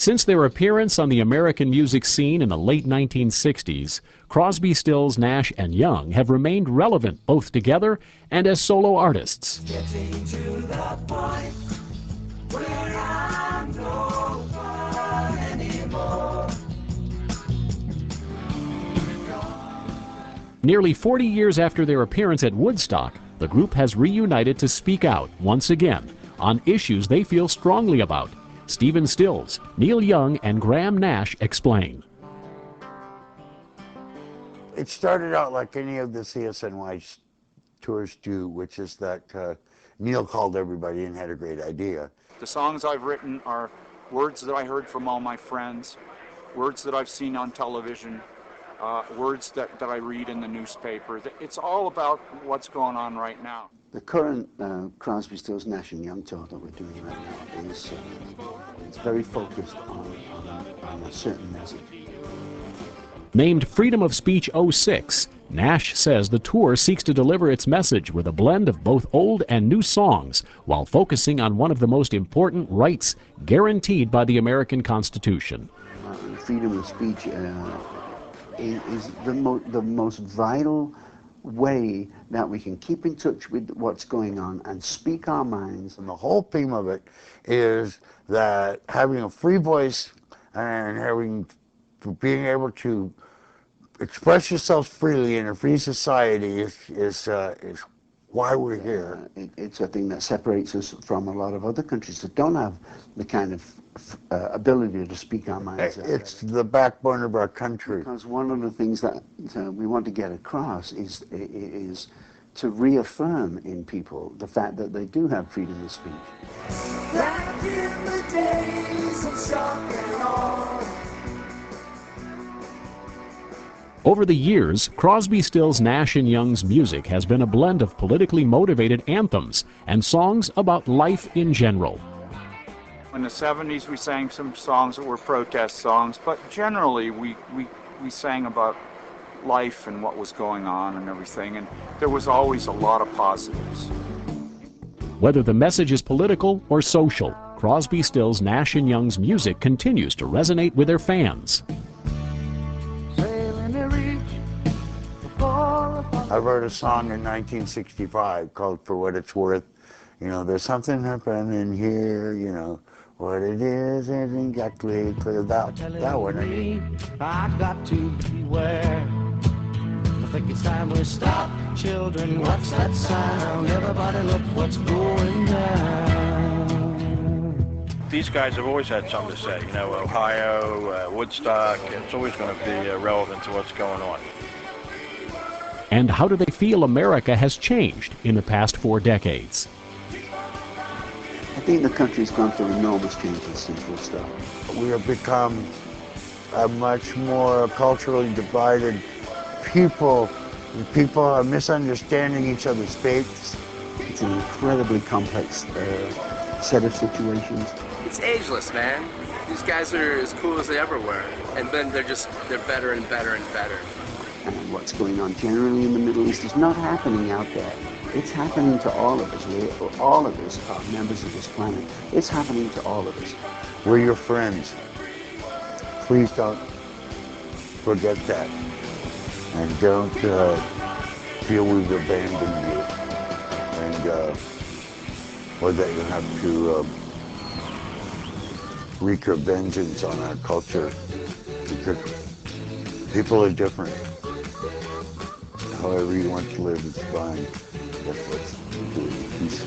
Since their appearance on the American music scene in the late 1960s, Crosby, Stills, Nash, and Young have remained relevant both together and as solo artists. Getting to the point where I'm no fun anymore. Nearly 40 years after their appearance at Woodstock, the group has reunited to speak out once again on issues they feel strongly about. Stephen Stills, Neil Young, and Graham Nash explain. It started out like any of the CSNY tours do, which is that Neil called everybody and had a great idea. The songs I've written are words that I heard from all my friends, words that I've seen on television, words that I read in the newspaper. It's all about what's going on right now. The current Crosby, Stills, Nash and Young tour that we're doing right now is it's very focused on a certain message. Named Freedom of Speech '06, Nash says the tour seeks to deliver its message with a blend of both old and new songs while focusing on one of the most important rights guaranteed by the American Constitution. Freedom of speech is the most vital way that we can keep in touch with what's going on and speak our minds. And the whole theme of it is that having a free voice and being able to express yourself freely in a free society is why we're here. It's a thing that separates us from a lot of other countries that don't have the kind of ability to speak our minds. It's the backbone of our country. Because one of the things that we want to get across is to reaffirm in people the fact that they do have freedom of speech. Back in the days of shock and awe. Over the years, Crosby, Stills, Nash and Young's music has been a blend of politically motivated anthems and songs about life in general. In the 70s, we sang some songs that were protest songs, but generally we sang about life and what was going on and everything, and there was always a lot of positives. Whether the message is political or social, Crosby, Stills, Nash and Young's music continues to resonate with their fans. I wrote a song in 1965 called For What It's Worth. You know, there's something happening here, you know, what it is isn't exactly clear. That one. I got to beware. I think it's time we stop. Children, what's that sound? Everybody look what's going down. These guys have always had something to say. You know, Ohio, Woodstock, it's always going to be relevant to what's going on. And how do they feel America has changed in the past 4 decades? I think the country's gone through enormous changes since Woodstock. We have become a much more culturally divided people. People are misunderstanding each other's faiths. It's an incredibly complex set of situations. It's ageless, man. These guys are as cool as they ever were. And then they're better and better and better. And what's going on generally in the Middle East is not happening out there. It's happening to all of us. All of us are members of this planet. It's happening to all of us. We're your friends. Please don't forget that. And don't feel we've abandoned you. And or that you have to wreak your vengeance on our culture. Because people are different. However you want to live is fine. That's what's doing peace.